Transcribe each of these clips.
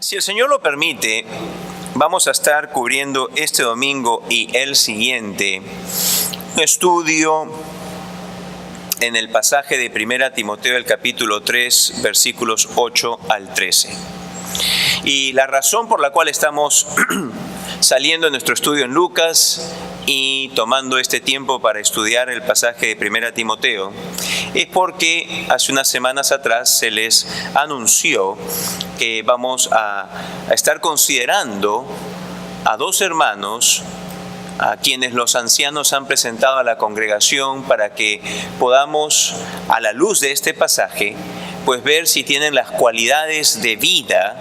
Si el Señor lo permite, vamos a estar cubriendo este domingo y el siguiente un estudio en el pasaje de 1 Timoteo, el capítulo 3, versículos 8 al 13. Y la razón por la cual estamos saliendo de nuestro estudio en Lucas y tomando este tiempo para estudiar el pasaje de 1 Timoteo es porque hace unas semanas atrás se les anunció que vamos a estar considerando a dos hermanos a quienes los ancianos han presentado a la congregación para que podamos, a la luz de este pasaje, pues ver si tienen las cualidades de vida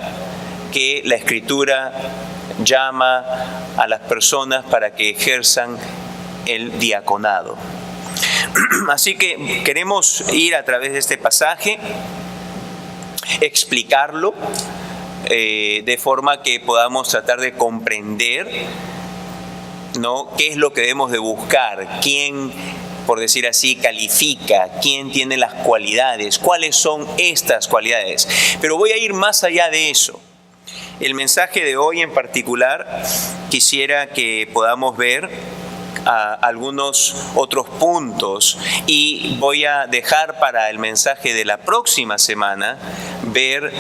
que la Escritura llama a las personas para que ejerzan el diaconado. Así que queremos ir a través de este pasaje, explicarlo de forma que podamos tratar de comprender, ¿no?, qué es lo que debemos de buscar, quién, por decir así, califica, quién tiene las cualidades, cuáles son estas cualidades. Pero voy a ir más allá de eso. El mensaje de hoy en particular quisiera que podamos ver algunos otros puntos y voy a dejar para el mensaje de la próxima semana ver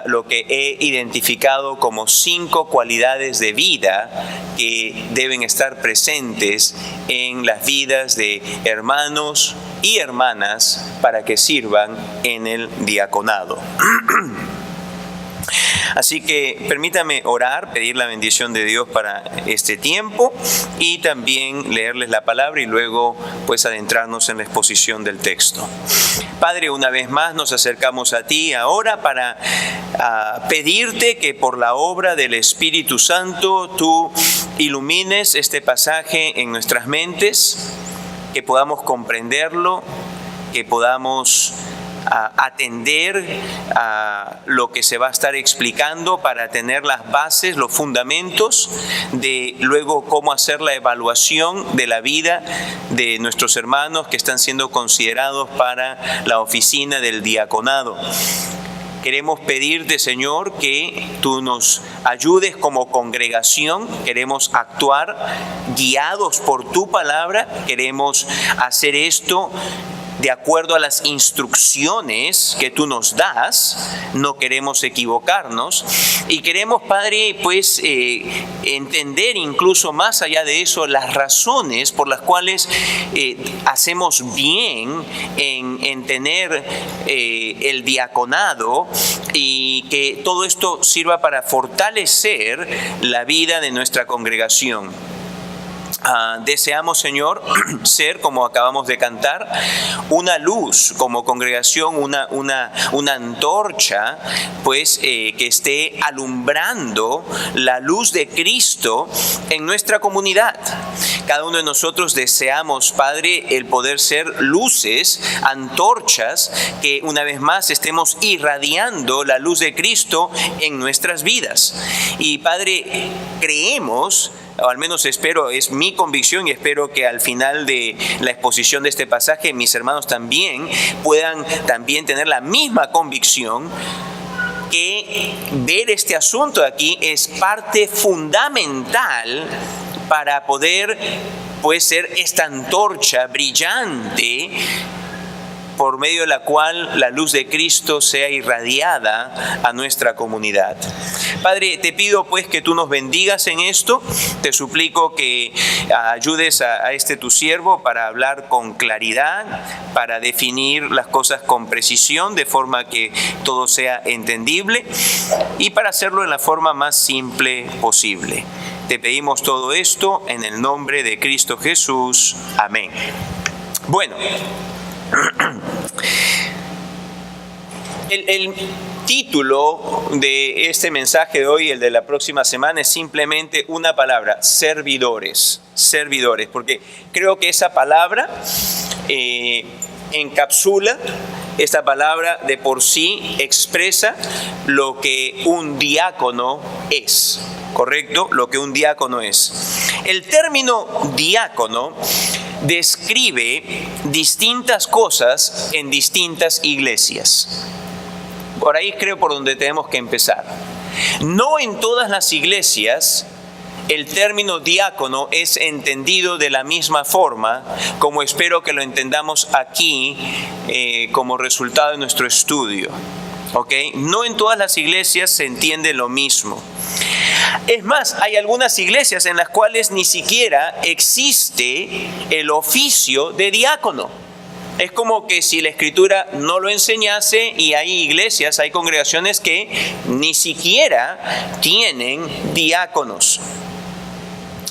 lo que he identificado como 5 cualidades de vida que deben estar presentes en las vidas de hermanos y hermanas para que sirvan en el diaconado. Así que permítame orar, pedir la bendición de Dios para este tiempo y también leerles la palabra y luego pues adentrarnos en la exposición del texto. Padre, una vez más nos acercamos a ti ahora para pedirte que por la obra del Espíritu Santo tú ilumines este pasaje en nuestras mentes, que podamos comprenderlo, que podamos atender a lo que se va a estar explicando para tener las bases, los fundamentos de luego cómo hacer la evaluación de la vida de nuestros hermanos que están siendo considerados para la oficina del diaconado. Queremos pedirte, Señor, que tú nos ayudes como congregación. Queremos actuar guiados por tu palabra. Queremos hacer esto de acuerdo a las instrucciones que tú nos das. No queremos equivocarnos y queremos, Padre, pues entender incluso más allá de eso las razones por las cuales hacemos bien en tener el diaconado y que todo esto sirva para fortalecer la vida de nuestra congregación. Deseamos, Señor, ser, como acabamos de cantar, una luz como congregación, una antorcha, pues que esté alumbrando la luz de Cristo en nuestra comunidad. Cada uno de nosotros deseamos, Padre, el poder ser luces, antorchas, que una vez más estemos irradiando la luz de Cristo en nuestras vidas. Y, Padre, creemos, o al menos espero, es mi convicción y espero que al final de la exposición de este pasaje mis hermanos también puedan también tener la misma convicción, que ver este asunto de aquí es parte fundamental para poder pues ser esta antorcha brillante por medio de la cual la luz de Cristo sea irradiada a nuestra comunidad. Padre, te pido pues que tú nos bendigas en esto. Te suplico que ayudes a este tu siervo para hablar con claridad, para definir las cosas con precisión, de forma que todo sea entendible y para hacerlo en la forma más simple posible. Te pedimos todo esto en el nombre de Cristo Jesús. Amén. Bueno, el título de este mensaje de hoy, el de la próxima semana, es simplemente una palabra: servidores. Servidores, porque creo que esa palabra encapsula, esta palabra de por sí expresa lo que un diácono es. ¿Correcto? Lo que un diácono es. El término diácono describe distintas cosas en distintas iglesias. Por ahí creo por donde tenemos que empezar. No en todas las iglesias el término diácono es entendido de la misma forma como espero que lo entendamos aquí como resultado de nuestro estudio. ¿Ok? No en todas las iglesias se entiende lo mismo. Es más, hay algunas iglesias en las cuales ni siquiera existe el oficio de diácono. Es como que si la Escritura no lo enseñase, y hay iglesias, hay congregaciones que ni siquiera tienen diáconos.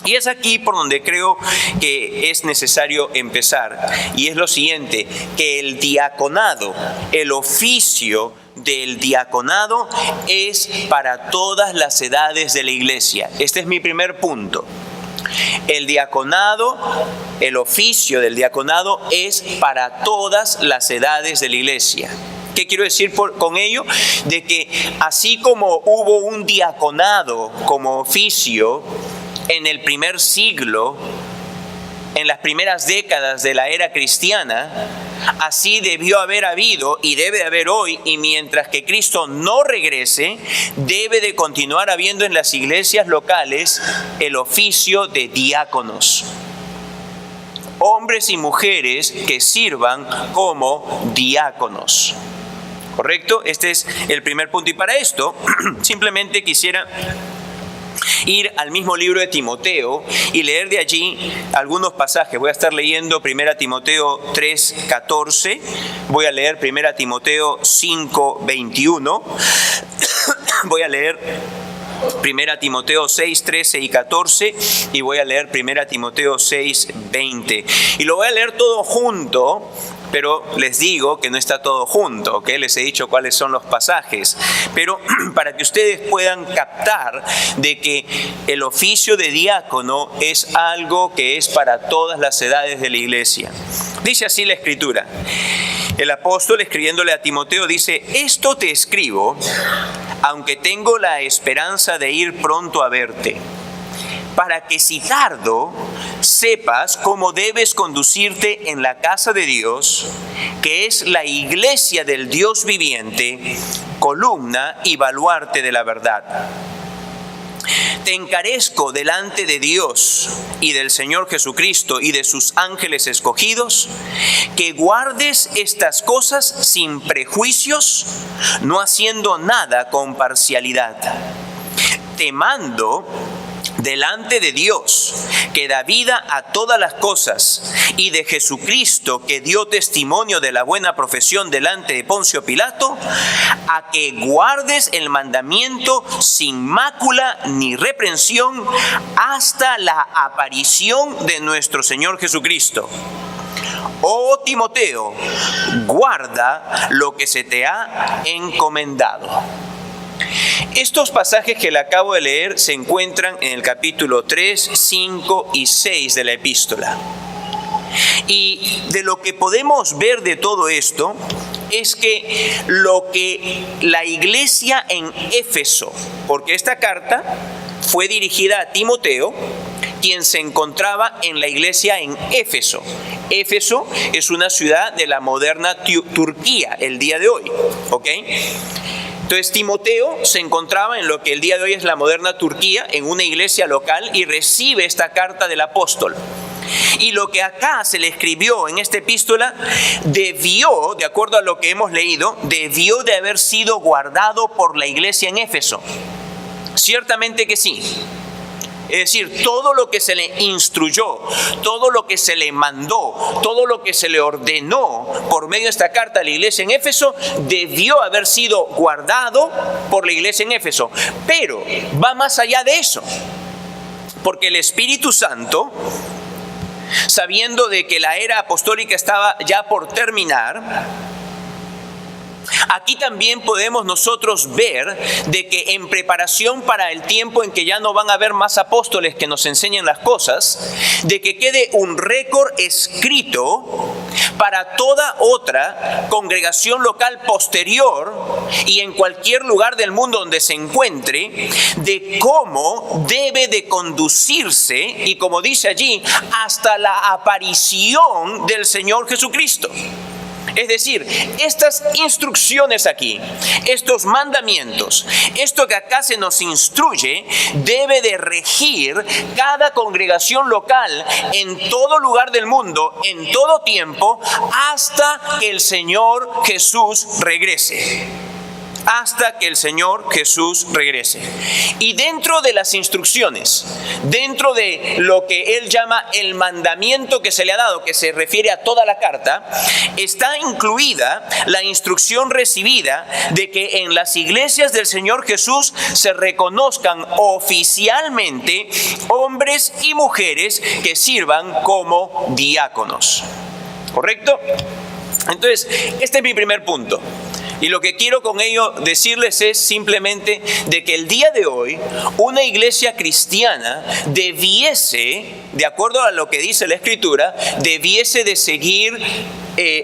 Y es aquí por donde creo que es necesario empezar. Y es lo siguiente, que el diaconado, el oficio del diaconado es para todas las edades de la iglesia. Este es mi primer punto. El diaconado, el oficio del diaconado es para todas las edades de la iglesia. ¿Qué quiero decir con ello? De que así como hubo un diaconado como oficio en el primer siglo, en las primeras décadas de la era cristiana, así debió haber habido y debe de haber hoy, y mientras que Cristo no regrese, debe de continuar habiendo en las iglesias locales el oficio de diáconos. Hombres y mujeres que sirvan como diáconos. ¿Correcto? Este es el primer punto. Y para esto, simplemente quisiera ir al mismo libro de Timoteo y leer de allí algunos pasajes. Voy a estar leyendo 1 Timoteo 3:14, voy a leer 1 Timoteo 5:21, voy a leer 1 Timoteo 6:13 y 14 y voy a leer 1 Timoteo 6:20. Y lo voy a leer todo junto, pero les digo que no está todo junto, ¿ok? Les he dicho cuáles son los pasajes, pero para que ustedes puedan captar de que el oficio de diácono es algo que es para todas las edades de la iglesia. Dice así la Escritura. El apóstol, escribiéndole a Timoteo, dice: esto te escribo, aunque tengo la esperanza de ir pronto a verte, para que si tardo, sepas cómo debes conducirte en la casa de Dios, que es la iglesia del Dios viviente, columna y baluarte de la verdad. Te encarezco delante de Dios y del Señor Jesucristo y de sus ángeles escogidos, que guardes estas cosas sin prejuicios, no haciendo nada con parcialidad. Te mando delante de Dios, que da vida a todas las cosas, y de Jesucristo, que dio testimonio de la buena profesión delante de Poncio Pilato, a que guardes el mandamiento sin mácula ni reprensión hasta la aparición de nuestro Señor Jesucristo. Oh Timoteo, guarda lo que se te ha encomendado. Estos pasajes que le acabo de leer se encuentran en el capítulo 3, 5 y 6 de la epístola. Y de lo que podemos ver de todo esto es que lo que la iglesia en Éfeso, porque esta carta fue dirigida a Timoteo, quien se encontraba en la iglesia en Éfeso. Éfeso es una ciudad de la moderna Turquía el día de hoy, ¿ok? Entonces Timoteo se encontraba en lo que el día de hoy es la moderna Turquía, en una iglesia local, y recibe esta carta del apóstol. Y lo que acá se le escribió en esta epístola debió, de acuerdo a lo que hemos leído, debió de haber sido guardado por la iglesia en Éfeso. Ciertamente que sí. Es decir, todo lo que se le instruyó, todo lo que se le mandó, todo lo que se le ordenó por medio de esta carta a la iglesia en Éfeso, debió haber sido guardado por la iglesia en Éfeso. Pero va más allá de eso, porque el Espíritu Santo, sabiendo de que la era apostólica estaba ya por terminar, aquí también podemos nosotros ver de que en preparación para el tiempo en que ya no van a haber más apóstoles que nos enseñen las cosas, de que quede un récord escrito para toda otra congregación local posterior y en cualquier lugar del mundo donde se encuentre, de cómo debe de conducirse, y como dice allí, hasta la aparición del Señor Jesucristo. Es decir, estas instrucciones aquí, estos mandamientos, esto que acá se nos instruye, debe de regir cada congregación local en todo lugar del mundo, en todo tiempo, hasta que el Señor Jesús regrese. Hasta que el Señor Jesús regrese. Y dentro de las instrucciones, dentro de lo que Él llama el mandamiento que se le ha dado, que se refiere a toda la carta, está incluida la instrucción recibida de que en las iglesias del Señor Jesús se reconozcan oficialmente hombres y mujeres que sirvan como diáconos. ¿Correcto? Entonces, este es mi primer punto. Y lo que quiero con ello decirles es simplemente de que el día de hoy una iglesia cristiana debiese, de acuerdo a lo que dice la Escritura, debiese de seguir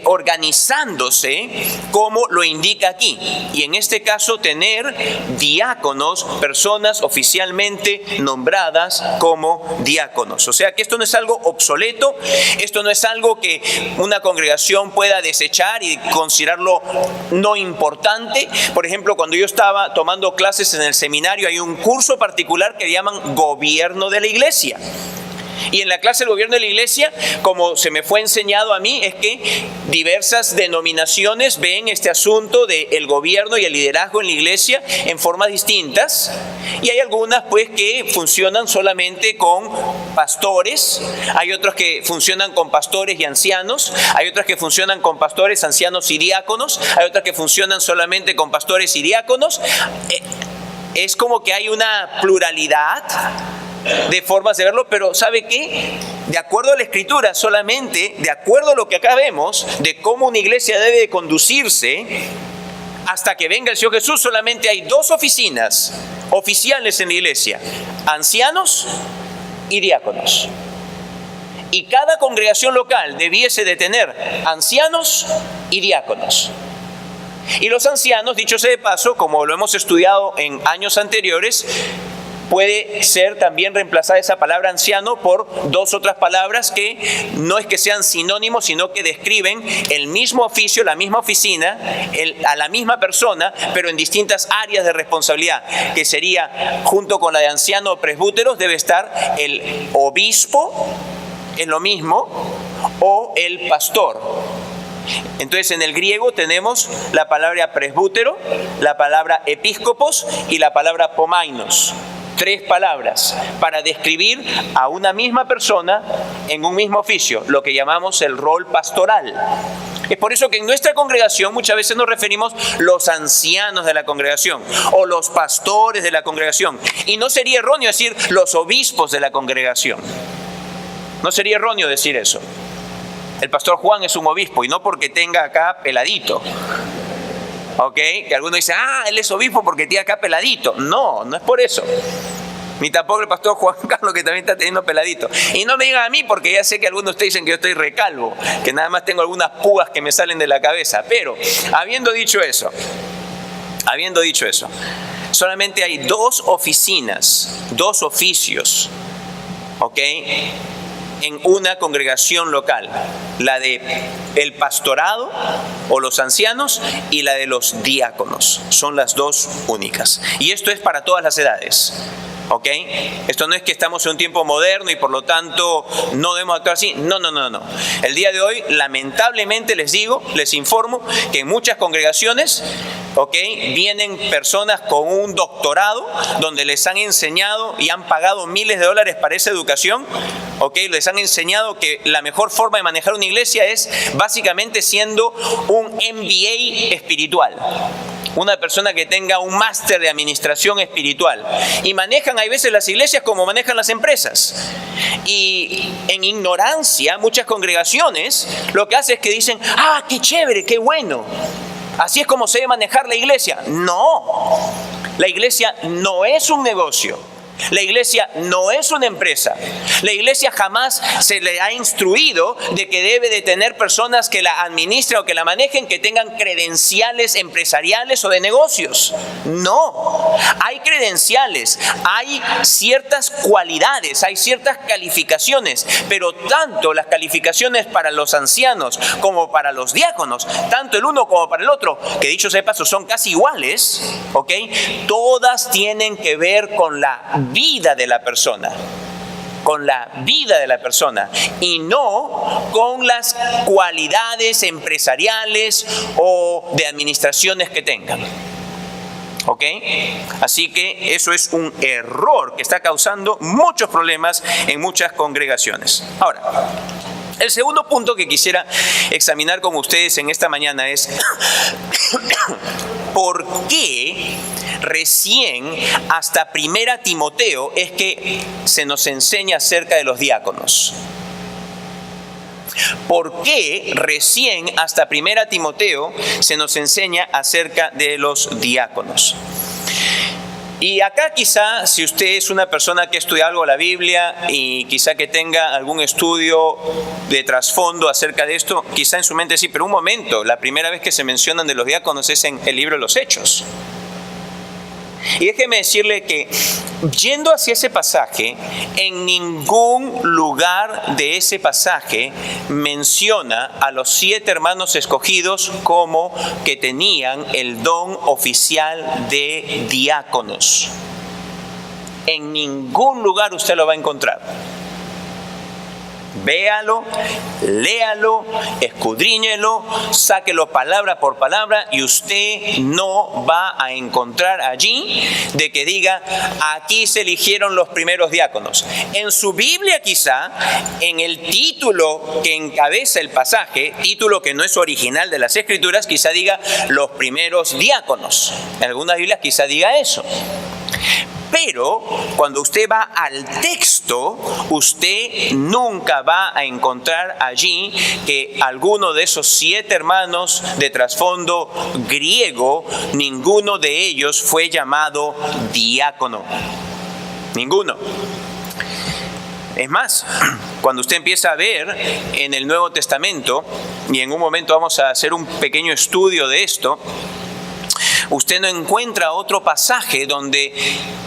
organizándose como lo indica aquí. Y en este caso tener diáconos, personas oficialmente nombradas como diáconos. O sea que esto no es algo obsoleto, esto no es algo que una congregación pueda desechar y considerarlo no importante. Por ejemplo, cuando yo estaba tomando clases en el seminario, hay un curso particular que llaman Gobierno de la Iglesia. Y en la clase del gobierno de la iglesia, como se me fue enseñado a mí, es que diversas denominaciones ven este asunto del gobierno y el liderazgo en la iglesia en formas distintas. Y hay algunas pues que funcionan solamente con pastores, hay otros que funcionan con pastores y ancianos, hay otras que funcionan con pastores, ancianos y diáconos, hay otras que funcionan solamente con pastores y diáconos. Es como que hay una pluralidad de formas de verlo, pero ¿sabe qué? De acuerdo a la Escritura, solamente de acuerdo a lo que acá vemos, de cómo una iglesia debe de conducirse hasta que venga el Señor Jesús, solamente hay dos oficinas oficiales en la iglesia: ancianos y diáconos. Y cada congregación local debiese de tener ancianos y diáconos. Y los ancianos, dicho sea de paso, como lo hemos estudiado en años anteriores, puede ser también reemplazada esa palabra anciano por dos otras palabras que no es que sean sinónimos, sino que describen el mismo oficio, la misma oficina, a la misma persona, pero en distintas áreas de responsabilidad, que sería, junto con la de anciano o presbúteros, debe estar el obispo, es lo mismo, o el pastor. Entonces en el griego tenemos la palabra presbútero, la palabra episcopos y la palabra pomainos. Tres palabras para describir a una misma persona en un mismo oficio, lo que llamamos el rol pastoral. Es por eso que en nuestra congregación muchas veces nos referimos los ancianos de la congregación o los pastores de la congregación. Y no sería erróneo decir los obispos de la congregación. No sería erróneo decir eso. El pastor Juan es un obispo y no porque tenga acá peladito. ¿Ok? Que alguno dice, él es obispo porque tiene acá peladito. No, no es por eso. Ni tampoco el pastor Juan Carlos, que también está teniendo peladito. Y no me digan a mí, porque ya sé que algunos de ustedes dicen que yo estoy recalvo, que nada más tengo algunas púas que me salen de la cabeza. Pero, habiendo dicho eso, solamente hay dos oficinas, dos oficios, ¿ok?, en una congregación local: la de el pastorado o los ancianos y la de los diáconos. Son las dos únicas. Y esto es para todas las edades. ¿Ok? Esto no es que estamos en un tiempo moderno y por lo tanto no debemos actuar así. No. El día de hoy, lamentablemente, les informo que en muchas congregaciones, ¿ok?, vienen personas con un doctorado donde les han enseñado y han pagado miles de dólares para esa educación. ¿Ok? Les han enseñado que la mejor forma de manejar una iglesia es básicamente siendo un MBA espiritual. Una persona que tenga un máster de administración espiritual. Y manejan, hay veces, las iglesias como manejan las empresas. Y en ignorancia, muchas congregaciones lo que hacen es que dicen, qué chévere, qué bueno. Así es como se debe manejar la iglesia. No, la iglesia no es un negocio. La iglesia no es una empresa. La iglesia jamás se le ha instruido de que debe de tener personas que la administren o que la manejen, que tengan credenciales empresariales o de negocios. No, hay credenciales, hay ciertas cualidades, hay ciertas calificaciones, pero tanto las calificaciones para los ancianos como para los diáconos, tanto el uno como para el otro, que dicho sea de paso son casi iguales, ¿ok? Todas tienen que ver con la vida de la persona, con la vida de la persona y no con las cualidades empresariales o de administraciones que tengan. ¿Ok? Así que eso es un error que está causando muchos problemas en muchas congregaciones. Ahora, el segundo punto que quisiera examinar con ustedes en esta mañana es ¿por qué recién hasta 1 Timoteo es que se nos enseña acerca de los diáconos? ¿Por qué recién hasta 1 Timoteo se nos enseña acerca de los diáconos? Y acá quizá, si usted es una persona que estudia algo la Biblia y quizá que tenga algún estudio de trasfondo acerca de esto, quizá en su mente sí, pero un momento, la primera vez que se mencionan de los diáconos es en el libro de los Hechos. Y déjeme decirle que yendo hacia ese pasaje, en ningún lugar de ese pasaje menciona a los 7 hermanos escogidos como que tenían el don oficial de diáconos. En ningún lugar usted lo va a encontrar. Véalo, léalo, escudriñelo, sáquelo palabra por palabra y usted no va a encontrar allí de que diga, aquí se eligieron los primeros diáconos. En su Biblia quizá, en el título que encabeza el pasaje, título que no es original de las Escrituras, quizá diga los primeros diáconos. En algunas Biblias quizá diga eso. Pero cuando usted va al texto, usted nunca va a encontrar allí que alguno de esos 7 hermanos de trasfondo griego, ninguno de ellos fue llamado diácono. Ninguno. Es más, cuando usted empieza a ver en el Nuevo Testamento, y en un momento vamos a hacer un pequeño estudio de esto, usted no encuentra otro pasaje donde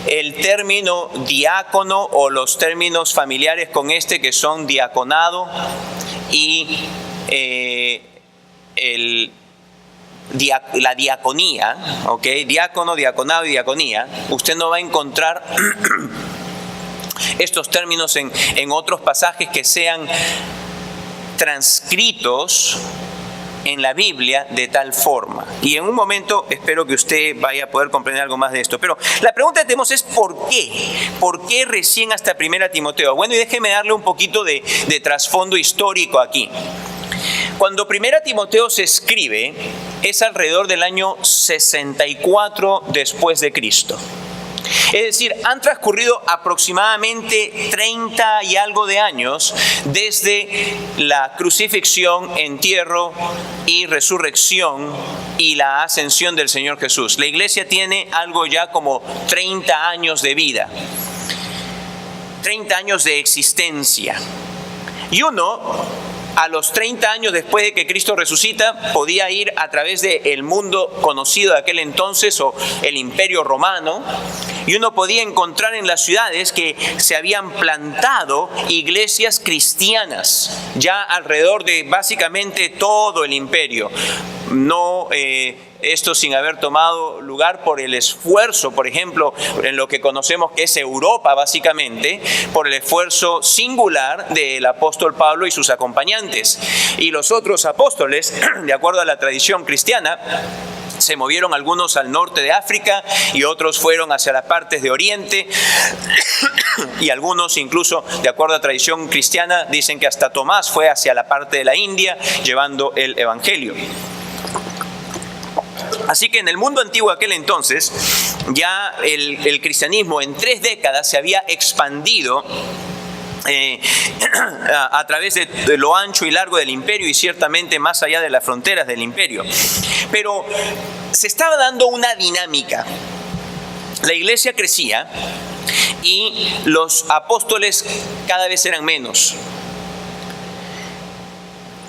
el término diácono o los términos familiares con este que son diaconado y la diaconía, ¿ok? Diácono, diaconado y diaconía, usted no va a encontrar estos términos en otros pasajes que sean transcritos en la Biblia de tal forma. Y en un momento espero que usted vaya a poder comprender algo más de esto. Pero la pregunta que tenemos es ¿por qué? ¿Por qué recién hasta 1 Timoteo? Bueno, y déjeme darle un poquito de trasfondo histórico aquí. Cuando 1 Timoteo se escribe, es alrededor del año 64 después de Cristo. Es decir, han transcurrido aproximadamente 30 y algo de años desde la crucifixión, entierro y resurrección y la ascensión del Señor Jesús. La iglesia tiene algo ya como 30 años de vida, 30 años de existencia. Y uno, a los 30 años después de que Cristo resucita, podía ir a través del mundo conocido de aquel entonces o el Imperio Romano, y uno podía encontrar en las ciudades que se habían plantado iglesias cristianas ya alrededor de básicamente todo el imperio. No esto sin haber tomado lugar por el esfuerzo, por ejemplo, en lo que conocemos que es Europa básicamente, por el esfuerzo singular del apóstol Pablo y sus acompañantes. Y los otros apóstoles, de acuerdo a la tradición cristiana, se movieron algunos al norte de África y otros fueron hacia las partes de Oriente y algunos incluso, de acuerdo a tradición cristiana, dicen que hasta Tomás fue hacia la parte de la India llevando el Evangelio. Así que en el mundo antiguo de aquel entonces, ya el cristianismo en 3 décadas se había expandido a través de lo ancho y largo del imperio y ciertamente más allá de las fronteras del imperio. Pero se estaba dando una dinámica. La iglesia crecía y los apóstoles cada vez eran menos.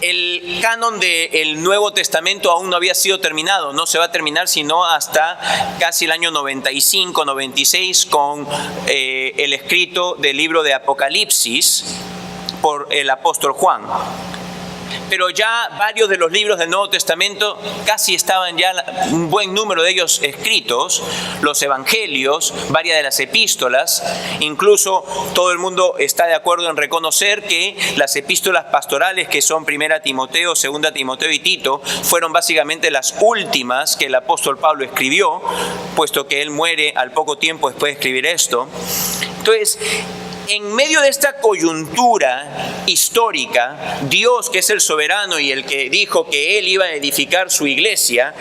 El canon del Nuevo Testamento aún no había sido terminado, no se va a terminar sino hasta casi el año 95, 96 con el escrito del libro de Apocalipsis por el apóstol Juan. Pero ya varios de los libros del Nuevo Testamento casi estaban ya un buen número de ellos escritos, los evangelios, varias de las epístolas, incluso todo el mundo está de acuerdo en reconocer que las epístolas pastorales, que son 1 Timoteo, 2 Timoteo y Tito, fueron básicamente las últimas que el apóstol Pablo escribió, puesto que él muere al poco tiempo después de escribir esto. Entonces, en medio de esta coyuntura histórica, Dios, que es el soberano y el que dijo que Él iba a edificar su iglesia,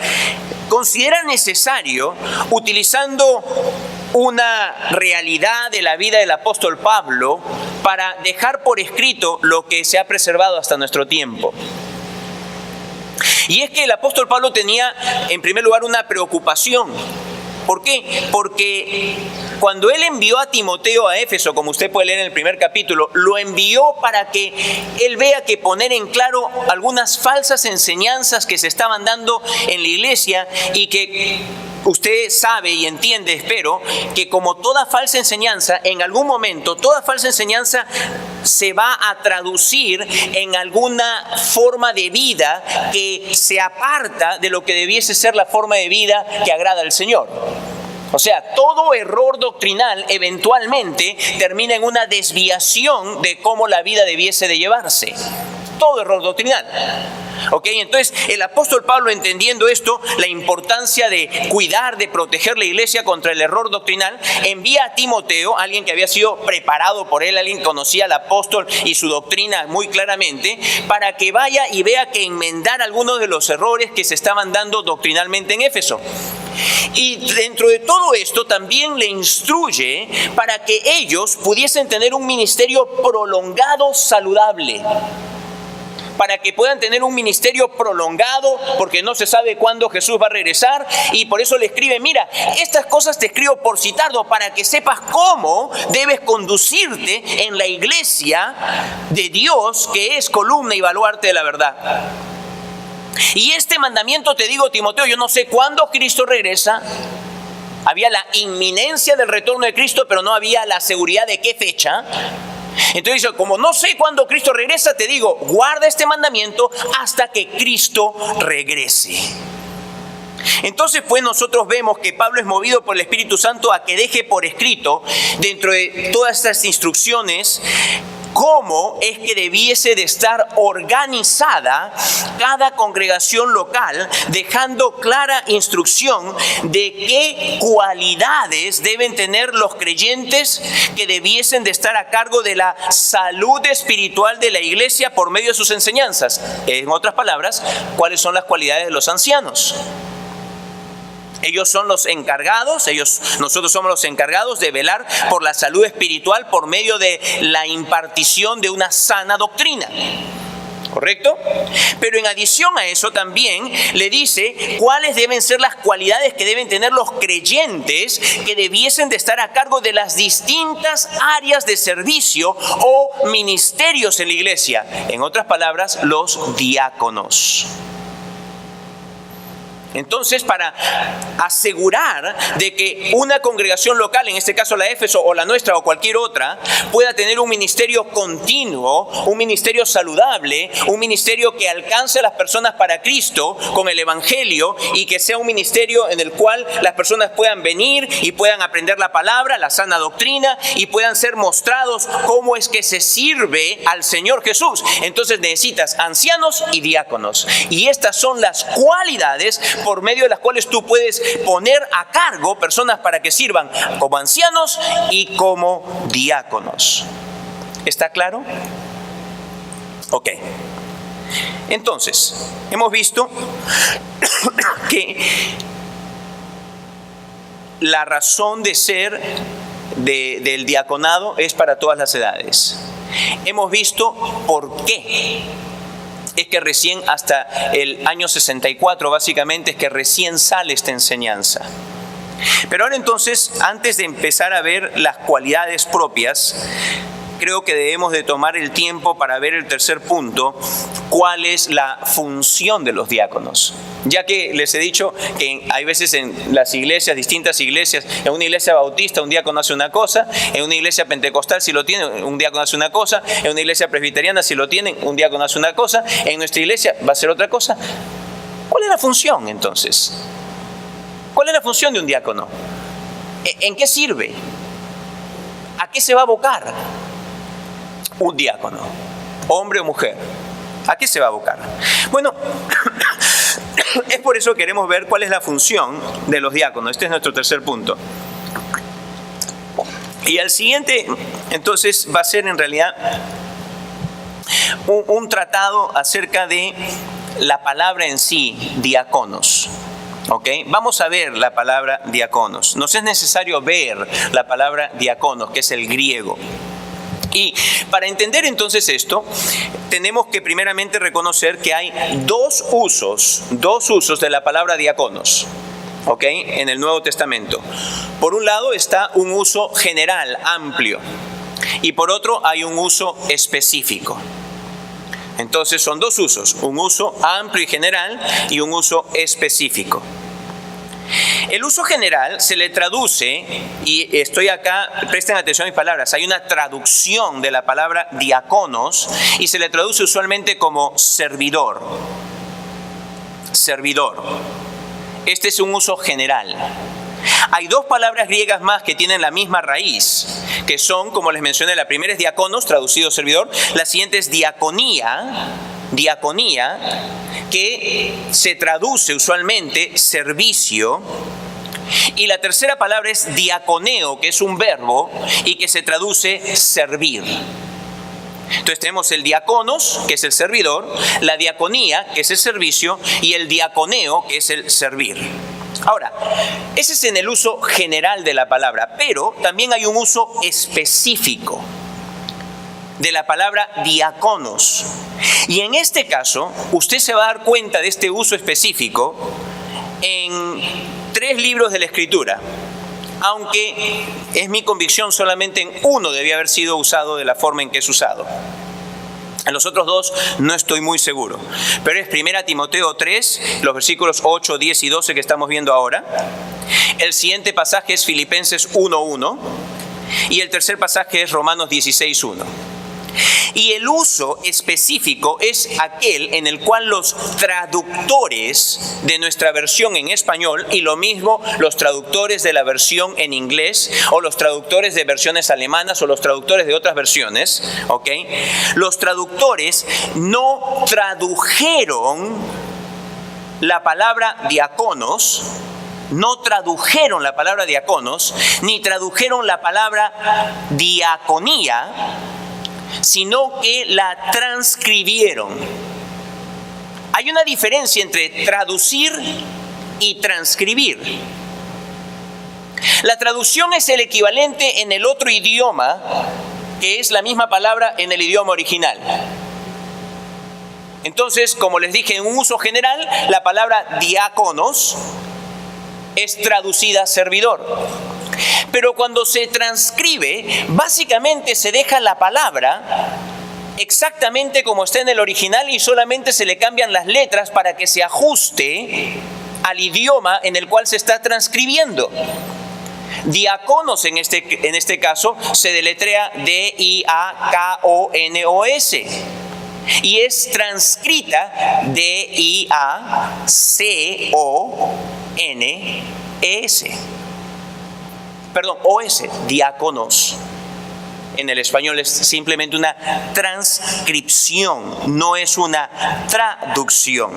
considera necesario, utilizando una realidad de la vida del apóstol Pablo, para dejar por escrito lo que se ha preservado hasta nuestro tiempo. Y es que el apóstol Pablo tenía, en primer lugar, una preocupación. ¿Por qué? Porque cuando él envió a Timoteo a Éfeso, como usted puede leer en el primer capítulo, lo envió para que él vea que poner en claro algunas falsas enseñanzas que se estaban dando en la iglesia y que usted sabe y entiende, espero, que como toda falsa enseñanza, en algún momento, toda falsa enseñanza se va a traducir en alguna forma de vida que se aparta de lo que debiese ser la forma de vida que agrada al Señor. O sea, todo error doctrinal eventualmente termina en una desviación de cómo la vida debiese de llevarse. Todo error doctrinal. ¿Ok? Entonces, el apóstol Pablo, entendiendo esto, la importancia de cuidar, de proteger la iglesia contra el error doctrinal, envía a Timoteo, alguien que había sido preparado por él, alguien que conocía al apóstol y su doctrina muy claramente, para que vaya y vea que enmendar algunos de los errores que se estaban dando doctrinalmente en Éfeso. Y dentro de todo esto también le instruye para que ellos pudiesen tener un ministerio prolongado, saludable. Para que puedan tener un ministerio prolongado, porque no se sabe cuándo Jesús va a regresar, y por eso le escribe: mira, estas cosas te escribo por si tardo, para que sepas cómo debes conducirte en la iglesia de Dios, que es columna y baluarte de la verdad. Y este mandamiento te digo, Timoteo, yo no sé cuándo Cristo regresa. Había la inminencia del retorno de Cristo, pero no había la seguridad de qué fecha. Entonces dice, como no sé cuándo Cristo regresa, te digo, guarda este mandamiento hasta que Cristo regrese. Entonces, pues nosotros vemos que Pablo es movido por el Espíritu Santo a que deje por escrito, dentro de todas estas instrucciones, cómo es que debiese de estar organizada cada congregación local, dejando clara instrucción de qué cualidades deben tener los creyentes que debiesen de estar a cargo de la salud espiritual de la iglesia por medio de sus enseñanzas. En otras palabras, ¿cuáles son las cualidades de los ancianos? Ellos son los encargados, nosotros somos los encargados de velar por la salud espiritual por medio de la impartición de una sana doctrina. ¿Correcto? Pero en adición a eso también le dice cuáles deben ser las cualidades que deben tener los creyentes que debiesen de estar a cargo de las distintas áreas de servicio o ministerios en la iglesia. En otras palabras, los diáconos. Entonces, para asegurar de que una congregación local, en este caso la Éfeso o la nuestra o cualquier otra, pueda tener un ministerio continuo, un ministerio saludable, un ministerio que alcance a las personas para Cristo con el Evangelio, y que sea un ministerio en el cual las personas puedan venir y puedan aprender la palabra, la sana doctrina, y puedan ser mostrados cómo es que se sirve al Señor Jesús. Entonces necesitas ancianos y diáconos, y estas son las cualidades por medio de las cuales tú puedes poner a cargo personas para que sirvan como ancianos y como diáconos. ¿Está claro? Ok. Entonces, hemos visto que la razón de ser del diaconado es para todas las edades. Hemos visto por qué. Es que recién hasta el año 64 básicamente es que recién sale esta enseñanza. Pero ahora entonces, antes de empezar a ver las cualidades propias, creo que debemos de tomar el tiempo para ver el tercer punto, cuál es la función de los diáconos. Ya que les he dicho que hay veces en las iglesias, distintas iglesias, en una iglesia bautista un diácono hace una cosa, en una iglesia pentecostal si lo tienen, un diácono hace una cosa, en una iglesia presbiteriana si lo tienen, un diácono hace una cosa, en nuestra iglesia va a ser otra cosa. ¿Cuál es la función entonces? ¿Cuál es la función de un diácono? ¿En qué sirve? ¿A qué se va a abocar un diácono? Hombre o mujer. ¿A qué se va a abocar? Bueno, es por eso que queremos ver cuál es la función de los diáconos. Este es nuestro tercer punto. Y el siguiente, entonces, va a ser en realidad un tratado acerca de la palabra en sí, diáconos. ¿Okay? Vamos a ver la palabra diáconos. Nos es necesario ver la palabra diáconos, que es el griego. Y para entender entonces esto, tenemos que primeramente reconocer que hay dos usos de la palabra diáconos, ¿ok? En el Nuevo Testamento. Por un lado está un uso general, amplio, y por otro hay un uso específico. Entonces son dos usos, un uso amplio y general y un uso específico. El uso general se le traduce, y estoy acá, presten atención a mis palabras, hay una traducción de la palabra diáconos y se le traduce usualmente como servidor. Servidor. Este es un uso general. Hay dos palabras griegas más que tienen la misma raíz, que son, como les mencioné, la primera es diáconos, traducido servidor, la siguiente es diaconía, que se traduce usualmente servicio, y la tercera palabra es diaconeo, que es un verbo y que se traduce servir. Entonces tenemos el diáconos, que es el servidor, la diaconía, que es el servicio, y el diaconeo, que es el servir. Ahora, ese es en el uso general de la palabra, pero también hay un uso específico de la palabra diáconos. Y en este caso, usted se va a dar cuenta de este uso específico en 3 libros de la Escritura, aunque es mi convicción solamente en uno debía haber sido usado de la forma en que es usado. En los otros 2 no estoy muy seguro, pero es 1 Timoteo 3, los versículos 8, 10 y 12 que estamos viendo ahora. El siguiente pasaje es Filipenses 1:1 y el tercer pasaje es Romanos 16:1. Y el uso específico es aquel en el cual los traductores de nuestra versión en español, y lo mismo los traductores de la versión en inglés, o los traductores de versiones alemanas, o los traductores de otras versiones, ¿ok? Los traductores no tradujeron la palabra diáconos, ni tradujeron la palabra diaconía, sino que la transcribieron. Hay una diferencia entre traducir y transcribir. La traducción es el equivalente en el otro idioma, que es la misma palabra en el idioma original. Entonces, como les dije, en un uso general, la palabra diáconos es traducida servidor. Pero cuando se transcribe, básicamente se deja la palabra exactamente como está en el original y solamente se le cambian las letras para que se ajuste al idioma en el cual se está transcribiendo. Diáconos en este caso se deletrea D-I-A-K-O-N-O-S y es transcrita D-I-A-C-O-N-E-S. Perdón, O-S, diáconos. En el español es simplemente una transcripción, no es una traducción.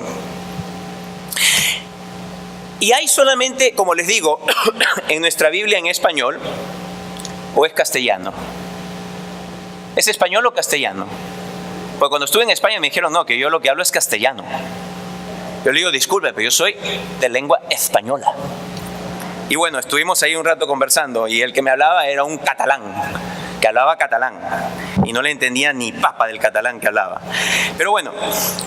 Y hay solamente, como les digo, en nuestra Biblia en español, o es castellano. ¿Es español o castellano? Porque cuando estuve en España me dijeron, no, que yo lo que hablo es castellano. Yo le digo, disculpe, pero yo soy de lengua española. Y bueno, estuvimos ahí un rato conversando y el que me hablaba era un catalán, que hablaba catalán y no le entendía ni papa del catalán que hablaba. Pero bueno,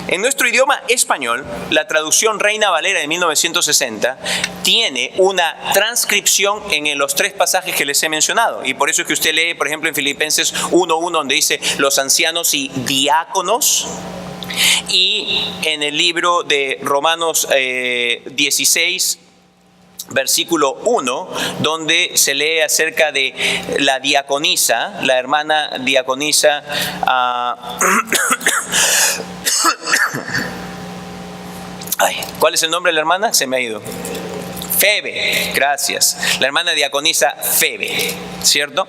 en nuestro idioma español, la traducción Reina Valera de 1960 tiene una transcripción en los 3 pasajes que les he mencionado. Y por eso es que usted lee, por ejemplo, en Filipenses 1:1, donde dice los ancianos y diáconos. Y en el libro de Romanos 16, versículo 1, donde se lee acerca de la diaconisa, la hermana diaconisa. ¿Cuál es el nombre de la hermana? Se me ha ido. Febe, gracias. La hermana diaconisa Febe, ¿cierto?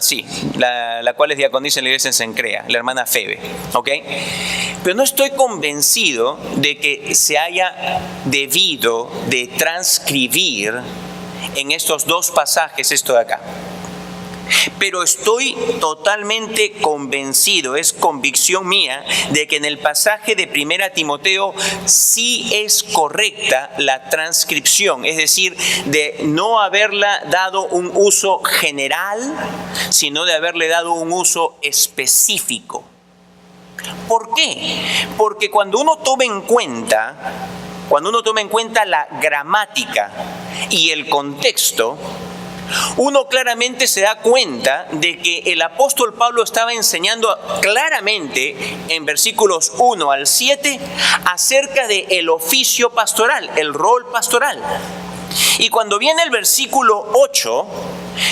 Sí, la cual es diaconisa en la iglesia en Cencrea, la hermana Febe, ¿ok? Pero no estoy convencido de que se haya debido de transcribir en estos 2 pasajes esto de acá. Pero estoy totalmente convencido, es convicción mía, de que en el pasaje de 1 Timoteo sí es correcta la transcripción, es decir, de no haberla dado un uso general, sino de haberle dado un uso específico. ¿Por qué? Porque cuando uno toma en cuenta la gramática y el contexto, uno claramente se da cuenta de que el apóstol Pablo estaba enseñando claramente en versículos 1 al 7 acerca del oficio pastoral, el rol pastoral. Y cuando viene el versículo 8,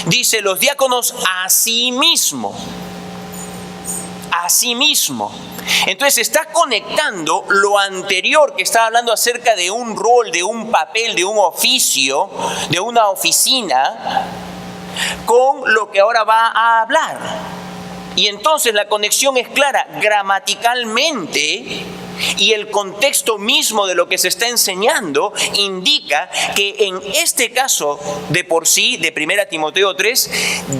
dice los diáconos a sí mismo. Entonces está conectando lo anterior que estaba hablando acerca de un rol, de un papel, de un oficio, de una oficina, con lo que ahora va a hablar. Y entonces la conexión es clara gramaticalmente, y el contexto mismo de lo que se está enseñando indica que en este caso de por sí, de 1 Timoteo 3,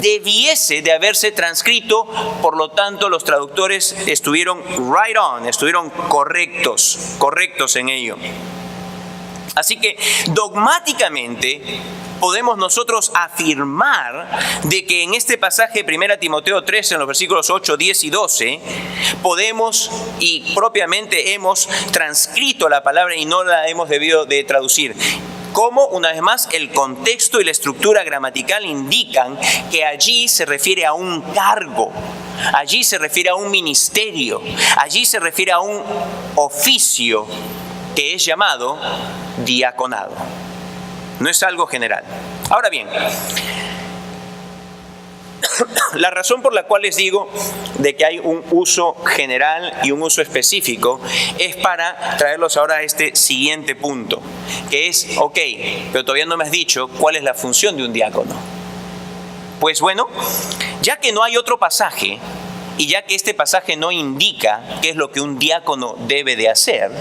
debiese de haberse transcrito. Por lo tanto, los traductores estuvieron right on, estuvieron correctos en ello. Así que dogmáticamente podemos nosotros afirmar de que en este pasaje de 1 Timoteo 3, en los versículos 8, 10 y 12, podemos y propiamente hemos transcrito la palabra y no la hemos debido de traducir. Como, una vez más, el contexto y la estructura gramatical indican que allí se refiere a un cargo, allí se refiere a un ministerio, allí se refiere a un oficio que es llamado diaconado. No es algo general. Ahora bien, la razón por la cual les digo de que hay un uso general y un uso específico es para traerlos ahora a este siguiente punto, que es, ok, pero todavía no me has dicho cuál es la función de un diácono. Pues bueno, ya que no hay otro pasaje y ya que este pasaje no indica qué es lo que un diácono debe de hacer,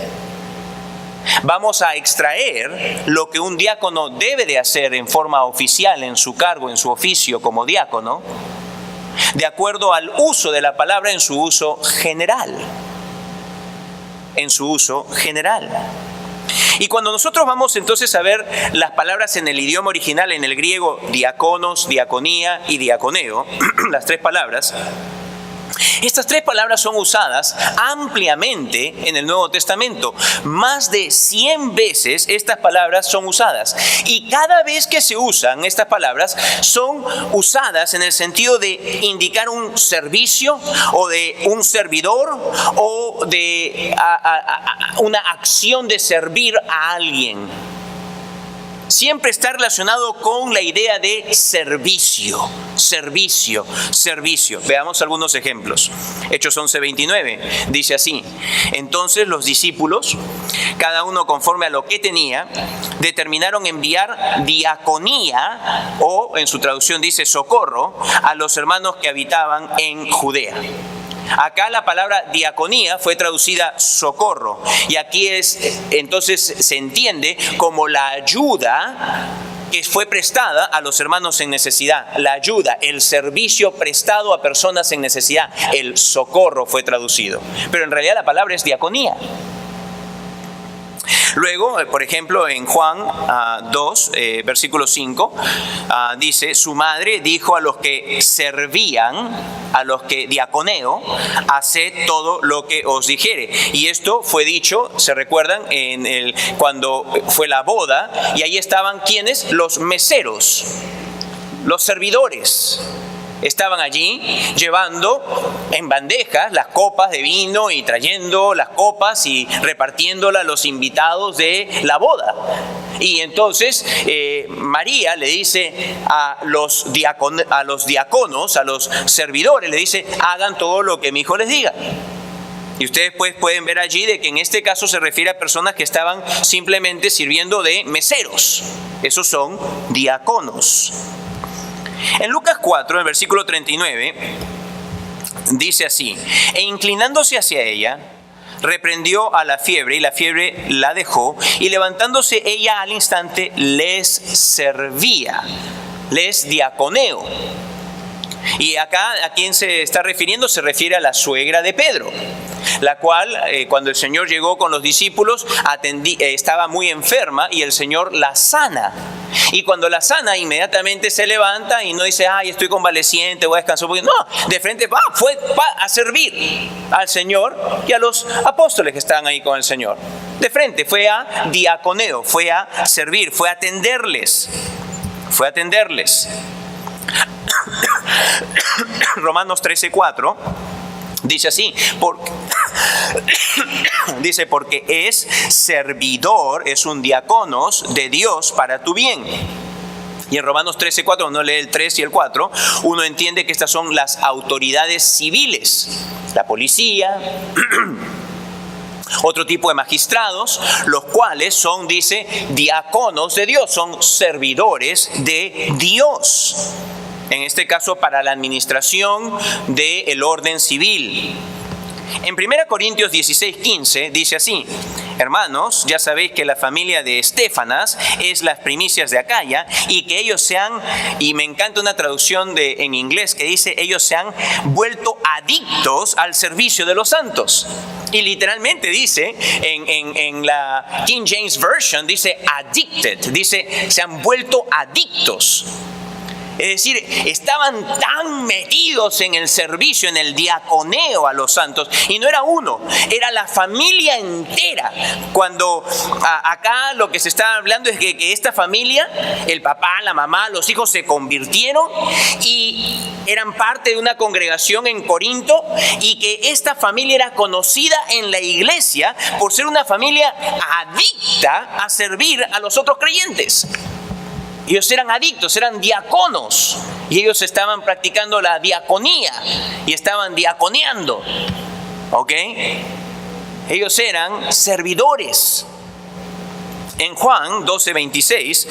vamos a extraer lo que un diácono debe de hacer en forma oficial en su cargo, en su oficio como diácono, de acuerdo al uso de la palabra en su uso general. Y cuando nosotros vamos entonces a ver las palabras en el idioma original, en el griego, diáconos, diaconía y diaconeo, las 3 palabras, estas 3 palabras son usadas ampliamente en el Nuevo Testamento. Más de 100 veces estas palabras son usadas. Y cada vez que se usan estas palabras, son usadas en el sentido de indicar un servicio o de un servidor o de una acción de servir a alguien. Siempre está relacionado con la idea de servicio. Veamos algunos ejemplos. Hechos 11:29 dice así: entonces los discípulos, cada uno conforme a lo que tenía, determinaron enviar diaconía, o en su traducción dice socorro, a los hermanos que habitaban en Judea. Acá la palabra diaconía fue traducida socorro, y aquí entonces se entiende como la ayuda que fue prestada a los hermanos en necesidad. La ayuda, el servicio prestado a personas en necesidad, el socorro fue traducido. Pero en realidad la palabra es diaconía. Luego, por ejemplo, en Juan 2, versículo 5, dice, su madre dijo a los que servían, a los que diaconeo, haced todo lo que os dijere. Y esto fue dicho, ¿se recuerdan? Cuando fue la boda, y ahí estaban ¿quiénes? Los meseros, los servidores. Estaban allí llevando en bandejas las copas de vino y trayendo las copas y repartiéndolas a los invitados de la boda. Y entonces María le dice a los diáconos, a los servidores, le dice, hagan todo lo que mi hijo les diga. Y ustedes pues pueden ver allí de que en este caso se refiere a personas que estaban simplemente sirviendo de meseros. Esos son diáconos. En Lucas 4, en el versículo 39, dice así, e inclinándose hacia ella, reprendió a la fiebre, y la fiebre la dejó, y levantándose ella al instante, les servía, les diaconeo. Y acá, ¿a quién se está refiriendo? Se refiere a la suegra de Pedro, la cual, cuando el Señor llegó con los discípulos, estaba muy enferma y el Señor la sana. Y cuando la sana, inmediatamente se levanta y no dice, ay, estoy convaleciente, voy a descansar un poquito. No, de frente fue a servir al Señor y a los apóstoles que estaban ahí con el Señor. De frente, fue a diaconeo, fue a servir, fue a atenderles. Romanos 13:4 dice así, porque es servidor, es un diáconos de Dios para tu bien. Y en Romanos 13:4, uno lee el 3 y el 4, uno entiende que estas son las autoridades civiles, la policía, otro tipo de magistrados, los cuales son, dice, diáconos de Dios, son servidores de Dios. En este caso, para la administración del orden civil. En 1 Corintios 16:15 dice así, hermanos, ya sabéis que la familia de Estéfanas es las primicias de Acaya y que ellos se han, y me encanta una traducción en inglés que dice, ellos se han vuelto adictos al servicio de los santos. Y literalmente dice, en la King James Version, dice addicted, dice se han vuelto adictos. Es decir, estaban tan metidos en el servicio, en el diaconeo a los santos. Y no era uno, era la familia entera. Cuando acá lo que se está hablando es que esta familia, el papá, la mamá, los hijos se convirtieron y eran parte de una congregación en Corinto. Y que esta familia era conocida en la iglesia por ser una familia adicta a servir a los otros creyentes. Ellos eran adictos, eran diáconos y ellos estaban practicando la diaconía y estaban diaconeando, ¿ok? Ellos eran servidores. En Juan 12:26,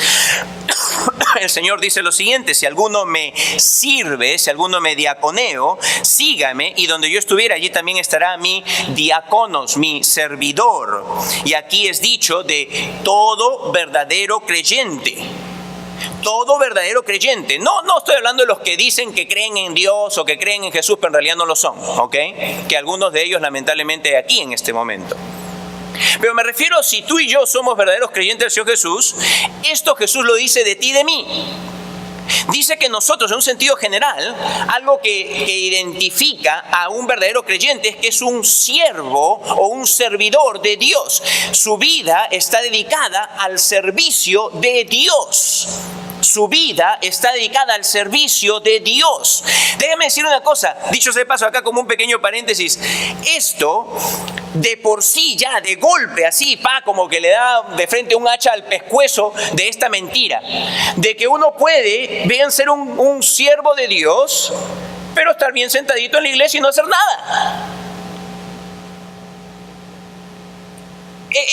el Señor dice lo siguiente, si alguno me sirve, si alguno me diaconeo, sígame y donde yo estuviera, allí también estará mi diáconos, mi servidor. Y aquí es dicho de todo verdadero creyente. Todo verdadero creyente. No estoy hablando de los que dicen que creen en Dios o que creen en Jesús, pero en realidad no lo son, ¿ok? Que algunos de ellos lamentablemente hay aquí en este momento. Pero me refiero, si tú y yo somos verdaderos creyentes del Señor Jesús, esto Jesús lo dice de ti y de mí. Dice que nosotros, en un sentido general, algo que identifica a un verdadero creyente es que es un siervo o un servidor de Dios. Su vida está dedicada al servicio de Dios. Su vida está dedicada al servicio de Dios. Déjame decir una cosa, dicho sea de paso acá como un pequeño paréntesis. Esto de por sí ya de golpe así, como que le da de frente un hacha al pescuezo de esta mentira. De que uno puede, vean, ser un siervo de Dios, pero estar bien sentadito en la iglesia y no hacer nada.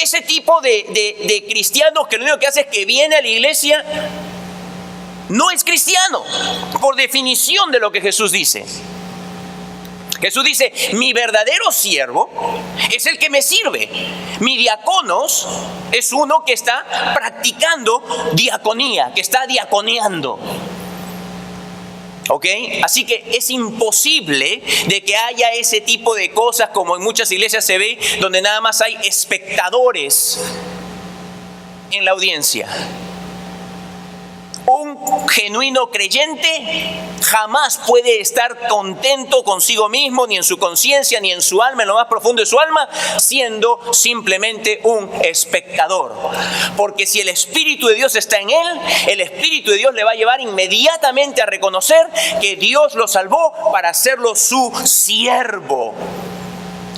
Ese tipo de cristianos que lo único que hace es que viene a la iglesia, no es cristiano, por definición de lo que Jesús dice. Jesús dice, mi verdadero siervo es el que me sirve. Mi diáconos es uno que está practicando diaconía, que está diaconeando. ¿Ok? Así que es imposible de que haya ese tipo de cosas como en muchas iglesias se ve, donde nada más hay espectadores en la audiencia. Un genuino creyente jamás puede estar contento consigo mismo, ni en su conciencia, ni en su alma, en lo más profundo de su alma, siendo simplemente un espectador. Porque si el Espíritu de Dios está en él, el Espíritu de Dios le va a llevar inmediatamente a reconocer que Dios lo salvó para hacerlo su siervo.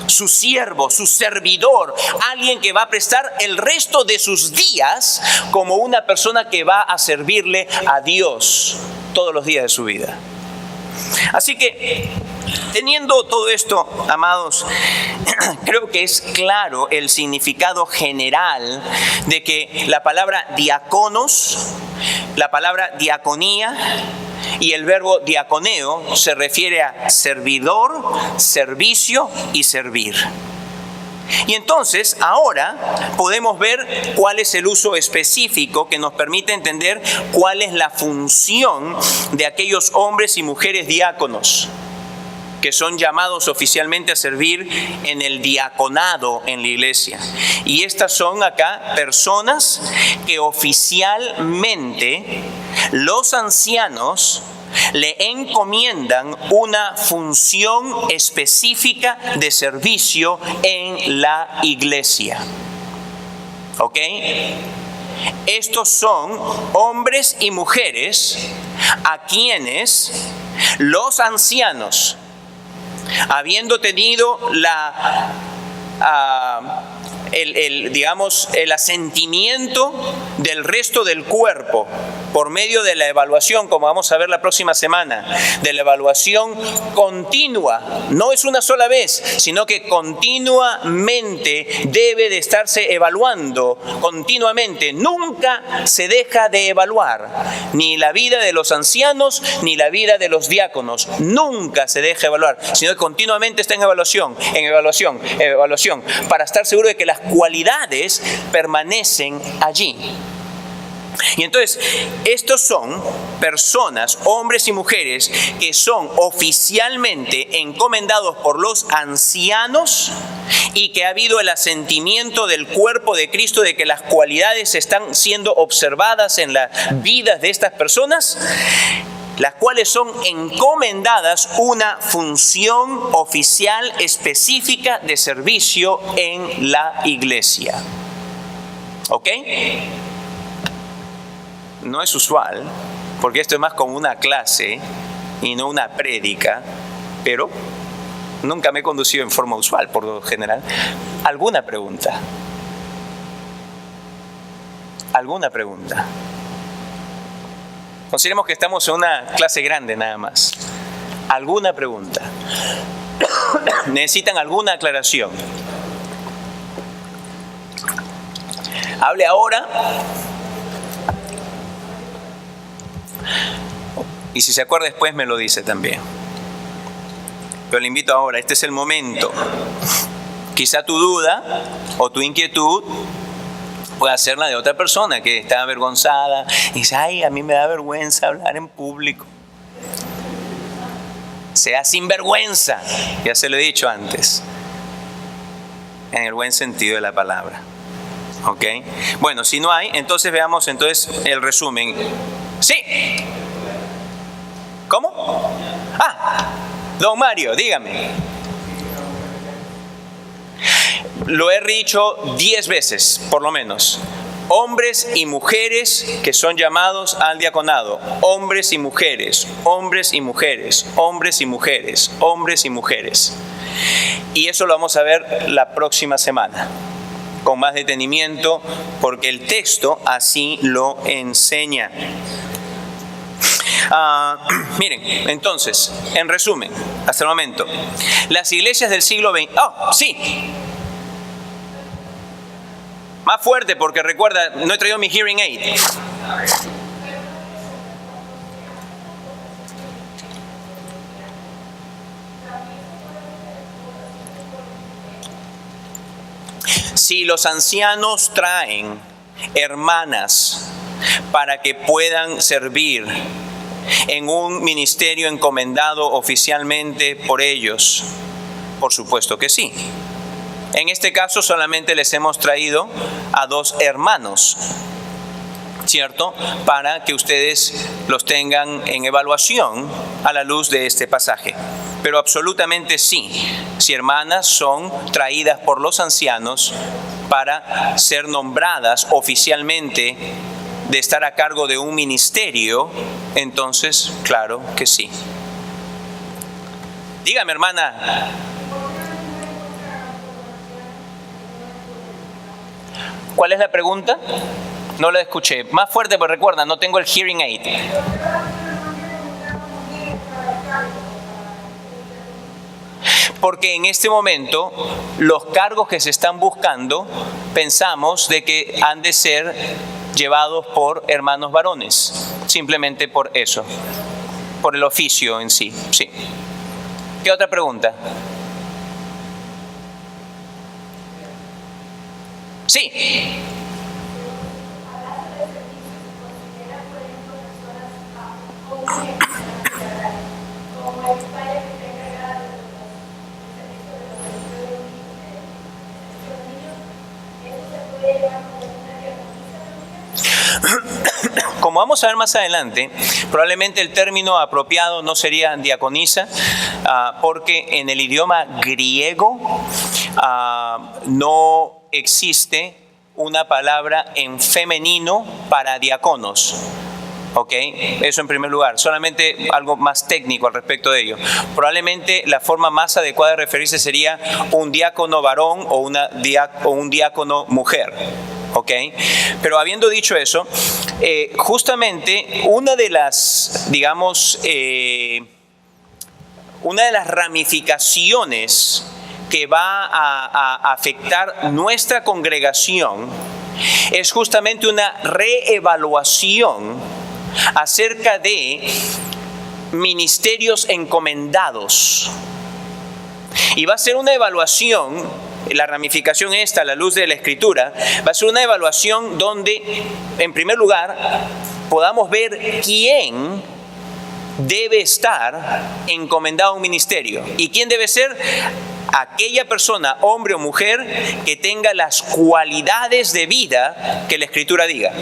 Su siervo, su servidor, alguien que va a prestar el resto de sus días como una persona que va a servirle a Dios todos los días de su vida. Así que, teniendo todo esto, amados, creo que es claro el significado general de que la palabra diáconos, la palabra diaconía y el verbo diaconeo se refiere a servidor, servicio y servir. Y entonces ahora podemos ver cuál es el uso específico que nos permite entender cuál es la función de aquellos hombres y mujeres diáconos que son llamados oficialmente a servir en el diaconado en la iglesia. Y estas son acá personas que oficialmente los ancianos le encomiendan una función específica de servicio en la iglesia. ¿Ok? Estos son hombres y mujeres a quienes los ancianos, habiendo tenido el asentimiento del resto del cuerpo por medio de la evaluación, como vamos a ver la próxima semana, de la evaluación continua, no es una sola vez, sino que continuamente debe de estarse evaluando, continuamente, nunca se deja de evaluar, ni la vida de los ancianos, ni la vida de los diáconos, nunca se deja de evaluar, sino que continuamente está en evaluación, para estar seguro de que las cualidades permanecen allí. Y entonces, estos son personas, hombres y mujeres, que son oficialmente encomendados por los ancianos y que ha habido el asentimiento del cuerpo de Cristo de que las cualidades están siendo observadas en las vidas de estas personas, las cuales son encomendadas una función oficial específica de servicio en la iglesia. ¿Ok? No es usual, porque esto es más como una clase y no una prédica, pero nunca me he conducido en forma usual, por lo general. ¿Alguna pregunta? ¿Alguna pregunta? Consideremos que estamos en una clase grande nada más. ¿Alguna pregunta? ¿Necesitan alguna aclaración? Hable ahora. Y si se acuerda después me lo dice también. Pero le invito ahora, este es el momento. Quizá tu duda o tu inquietud puede ser la de otra persona que está avergonzada y dice, ay, a mí me da vergüenza hablar en público. Sea sinvergüenza, ya se lo he dicho antes, en el buen sentido de la palabra. ¿Ok? Bueno, si no hay, entonces veamos el resumen. Sí. ¿Cómo? Don Mario, dígame. Lo he dicho 10 veces, por lo menos. Hombres y mujeres que son llamados al diaconado. Hombres y mujeres, hombres y mujeres, hombres y mujeres, hombres y mujeres. Y eso lo vamos a ver la próxima semana, con más detenimiento, porque el texto así lo enseña. Miren, entonces, en resumen, hasta el momento, las iglesias del siglo XX... ¡Oh, sí! Más fuerte, porque recuerda, no he traído mi hearing aid. Si los ancianos traen hermanas para que puedan servir en un ministerio encomendado oficialmente por ellos, por supuesto que sí. En este caso solamente les hemos traído a 2 hermanos, ¿cierto? Para que ustedes los tengan en evaluación a la luz de este pasaje. Pero absolutamente sí, si hermanas son traídas por los ancianos para ser nombradas oficialmente de estar a cargo de un ministerio, entonces, claro que sí. Dígame, hermana. ¿Cuál es la pregunta? No la escuché. Más fuerte, pero recuerda, no tengo el hearing aid. Porque en este momento los cargos que se están buscando pensamos de que han de ser llevados por hermanos varones, simplemente por eso, por el oficio en sí. Sí. ¿Qué otra pregunta? Sí. Como vamos a ver más adelante, probablemente el término apropiado no sería diaconisa, porque en el idioma griego no existe una palabra en femenino para diáconos. ¿Ok? Eso en primer lugar. Solamente algo más técnico al respecto de ello. Probablemente la forma más adecuada de referirse sería un diácono varón o un diácono mujer. ¿Ok? Pero habiendo dicho eso, justamente una de las, digamos, una de las ramificaciones que va a afectar nuestra congregación es justamente una reevaluación acerca de ministerios encomendados. Y va a ser una evaluación, la ramificación esta, a la luz de la Escritura, va a ser una evaluación donde, en primer lugar, podamos ver quién debe estar encomendado a un ministerio. ¿Y quién debe ser? Aquella persona, hombre o mujer, que tenga las cualidades de vida que la Escritura diga.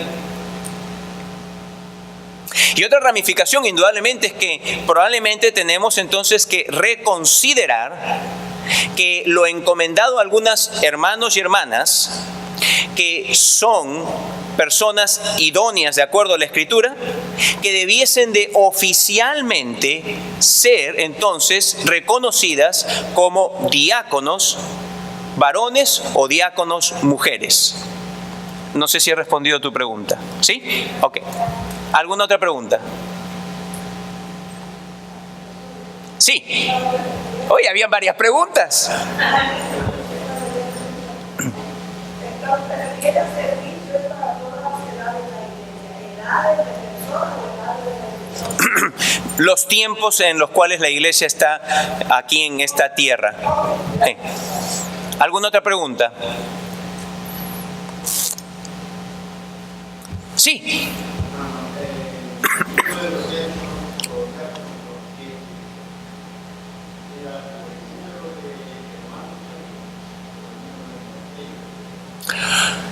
Y otra ramificación indudablemente es que probablemente tenemos entonces que reconsiderar que lo encomendado a algunos hermanos y hermanas que son personas idóneas de acuerdo a la Escritura, que debiesen de oficialmente ser entonces reconocidas como diáconos varones o diáconos mujeres. No sé si he respondido a tu pregunta. ¿Sí? Ok. ¿Alguna otra pregunta? Sí. Hoy habían varias preguntas. Los tiempos en los cuales la iglesia está aquí en esta tierra. ¿Alguna otra pregunta? Sí.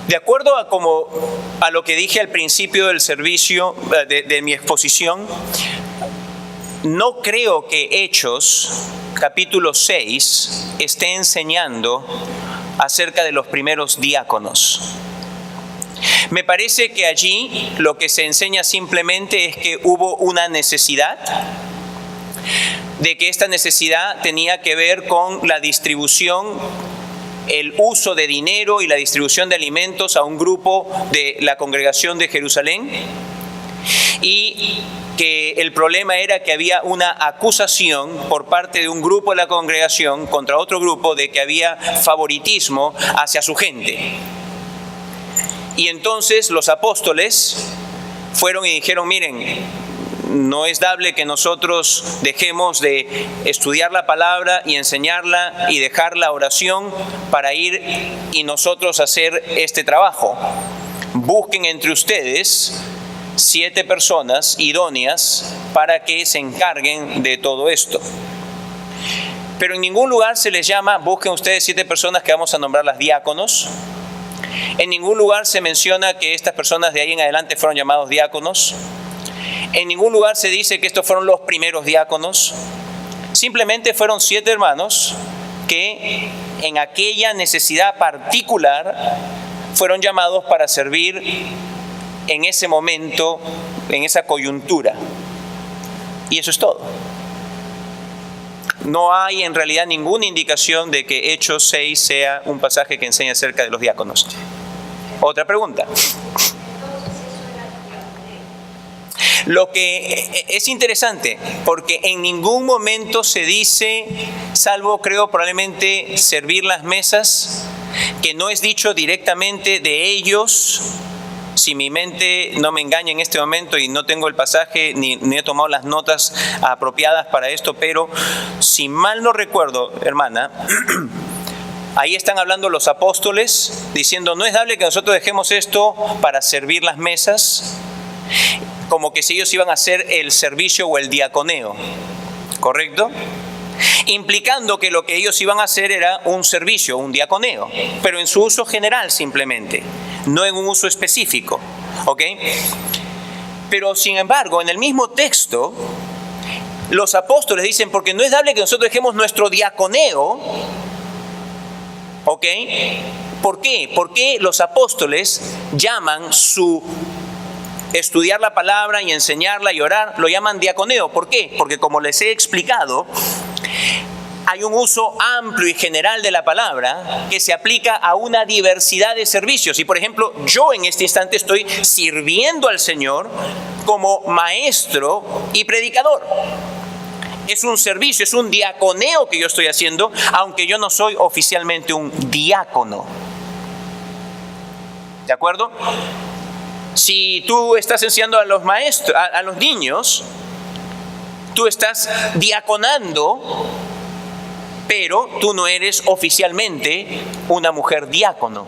De acuerdo a lo que dije al principio del servicio, de mi exposición, no creo que Hechos, capítulo 6, esté enseñando acerca de los primeros diáconos. Me parece que allí lo que se enseña simplemente es que hubo una necesidad, de que esta necesidad tenía que ver con la distribución, el uso de dinero y la distribución de alimentos a un grupo de la congregación de Jerusalén, y que el problema era que había una acusación por parte de un grupo de la congregación contra otro grupo de que había favoritismo hacia su gente. Y entonces los apóstoles fueron y dijeron: miren, no es dable que nosotros dejemos de estudiar la palabra y enseñarla y dejar la oración para ir y nosotros hacer este trabajo. Busquen entre ustedes 7 personas idóneas para que se encarguen de todo esto. Pero en ningún lugar se les llama, busquen ustedes 7 personas que vamos a nombrarlas diáconos. En ningún lugar se menciona que estas personas de ahí en adelante fueron llamados diáconos. En ningún lugar se dice que estos fueron los primeros diáconos. Simplemente fueron 7 hermanos que en aquella necesidad particular fueron llamados para servir en ese momento, en esa coyuntura. Y eso es todo. No hay en realidad ninguna indicación de que Hechos 6 sea un pasaje que enseña acerca de los diáconos. Otra pregunta. Lo que es interesante, porque en ningún momento se dice, salvo creo probablemente servir las mesas, que no es dicho directamente de ellos. Si mi mente no me engaña en este momento y no tengo el pasaje ni he tomado las notas apropiadas para esto, pero si mal no recuerdo, hermana, ahí están hablando los apóstoles diciendo, no es dable que nosotros dejemos esto para servir las mesas, como que si ellos iban a hacer el servicio o el diaconeo, ¿correcto? Implicando que lo que ellos iban a hacer era un servicio, un diaconeo, pero en su uso general simplemente, no en un uso específico, ¿ok? Pero sin embargo, en el mismo texto, los apóstoles dicen, porque no es dable que nosotros dejemos nuestro diaconeo, ¿ok? ¿Por qué? Porque los apóstoles llaman su estudiar la palabra y enseñarla y orar, lo llaman diaconeo. ¿Por qué? Porque como les he explicado, hay un uso amplio y general de la palabra que se aplica a una diversidad de servicios. Y por ejemplo, yo en este instante estoy sirviendo al Señor como maestro y predicador. Es un servicio, es un diaconeo que yo estoy haciendo, aunque yo no soy oficialmente un diácono. ¿De acuerdo? Si tú estás enseñando a los maestros, a los niños, tú estás diaconando, pero tú no eres oficialmente una mujer diácono.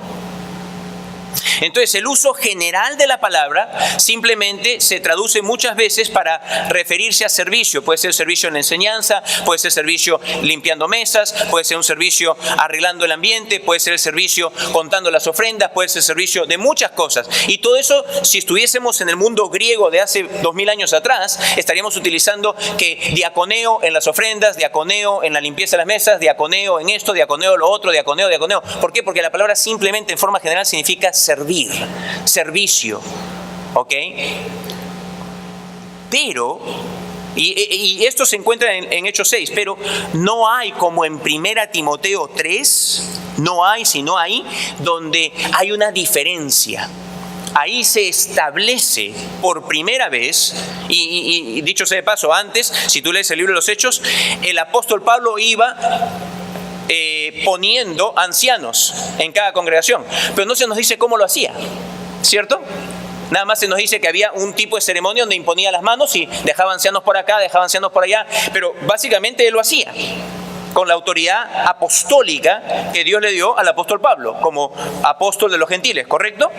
Entonces, el uso general de la palabra simplemente se traduce muchas veces para referirse a servicio. Puede ser servicio en la enseñanza, puede ser servicio limpiando mesas, puede ser un servicio arreglando el ambiente, puede ser el servicio contando las ofrendas, puede ser servicio de muchas cosas. Y todo eso, si estuviésemos en el mundo griego de hace 2000 años atrás, estaríamos utilizando que diaconeo en las ofrendas, diaconeo en la limpieza de las mesas, diaconeo en esto, diaconeo en lo otro, diaconeo. ¿Por qué? Porque la palabra simplemente en forma general significa servicio, ¿ok? Pero, y esto se encuentra en Hechos 6, pero no hay como en 1 Timoteo 3, no hay, sino ahí donde hay una diferencia. Ahí se establece por primera vez, y dicho sea de paso, antes, si tú lees el libro de los Hechos, el apóstol Pablo iba poniendo ancianos en cada congregación, pero no se nos dice cómo lo hacía, ¿cierto? Nada más se nos dice que había un tipo de ceremonia donde imponía las manos y dejaba ancianos por acá, dejaba ancianos por allá, pero básicamente él lo hacía con la autoridad apostólica que Dios le dio al apóstol Pablo como apóstol de los gentiles, ¿correcto?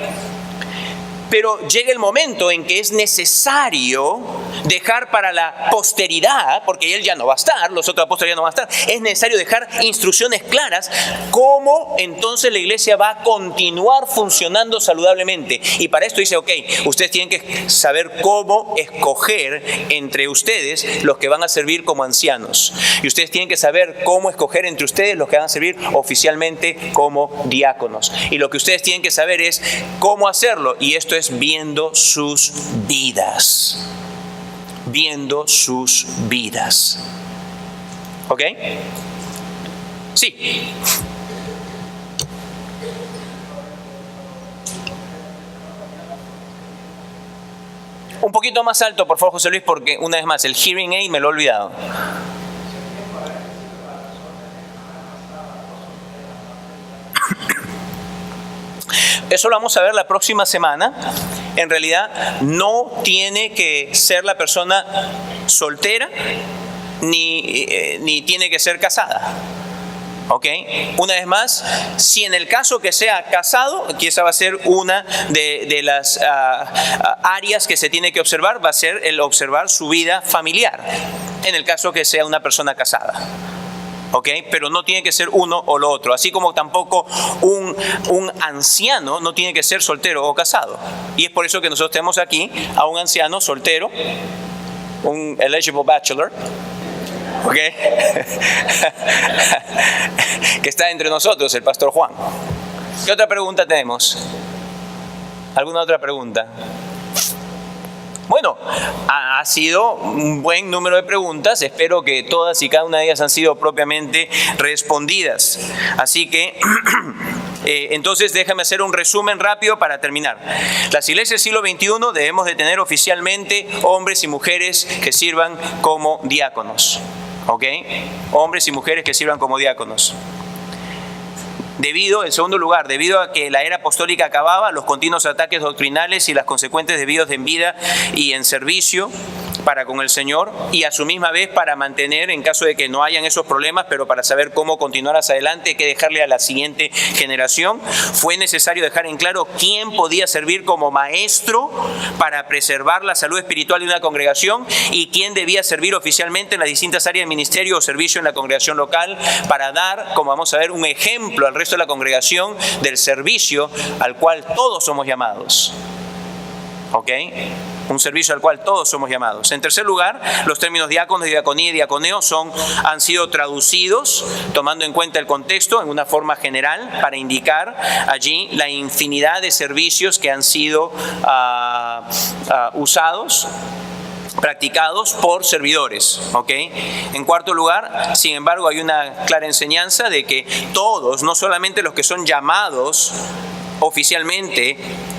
Pero llega el momento en que es necesario dejar para la posteridad, porque él ya no va a estar, los otros apóstoles ya no van a estar, es necesario dejar instrucciones claras cómo entonces la iglesia va a continuar funcionando saludablemente. Y para esto dice, ok, ustedes tienen que saber cómo escoger entre ustedes los que van a servir como ancianos. Y ustedes tienen que saber cómo escoger entre ustedes los que van a servir oficialmente como diáconos. Y lo que ustedes tienen que saber es cómo hacerlo, y esto es viendo sus vidas. Viendo sus vidas. ¿Ok? Sí. Un poquito más alto, por favor, José Luis, porque una vez más, el hearing aid me lo he olvidado. Eso lo vamos a ver la próxima semana. En realidad no tiene que ser la persona soltera ni tiene que ser casada. ¿Ok? Una vez más, si en el caso que sea casado, que esa va a ser una de las áreas que se tiene que observar, va a ser el observar su vida familiar, en el caso que sea una persona casada. ¿ok? Pero no tiene que ser uno o lo otro, así como tampoco un anciano no tiene que ser soltero o casado. Y es por eso que nosotros tenemos aquí a un anciano soltero, un eligible bachelor, ¿ok? Que está entre nosotros, el pastor Juan. ¿Qué otra pregunta tenemos? ¿Alguna otra pregunta? Bueno, ha sido un buen número de preguntas. Espero que todas y cada una de ellas han sido propiamente respondidas. Así que, entonces déjame hacer un resumen rápido para terminar. Las iglesias del siglo XXI debemos de tener oficialmente hombres y mujeres que sirvan como diáconos. ¿Ok? Hombres y mujeres que sirvan como diáconos. En segundo lugar, debido a que la era apostólica acababa, los continuos ataques doctrinales y las consecuentes desvíos en vida y en servicio para con el Señor, y a su misma vez para mantener, en caso de que no hayan esos problemas, pero para saber cómo continuar hacia adelante, hay que dejarle a la siguiente generación, fue necesario dejar en claro quién podía servir como maestro para preservar la salud espiritual de una congregación y quién debía servir oficialmente en las distintas áreas de ministerio o servicio en la congregación local, para dar, como vamos a ver, un ejemplo al resto de la congregación del servicio al cual todos somos llamados. ¿Ok? Un servicio al cual todos somos llamados. En tercer lugar, los términos diáconos, diaconía y diaconeo han sido traducidos tomando en cuenta el contexto en una forma general para indicar allí la infinidad de servicios que han sido practicados por servidores, ¿ok? En cuarto lugar, sin embargo, hay una clara enseñanza de que todos, no solamente los que son llamados oficialmente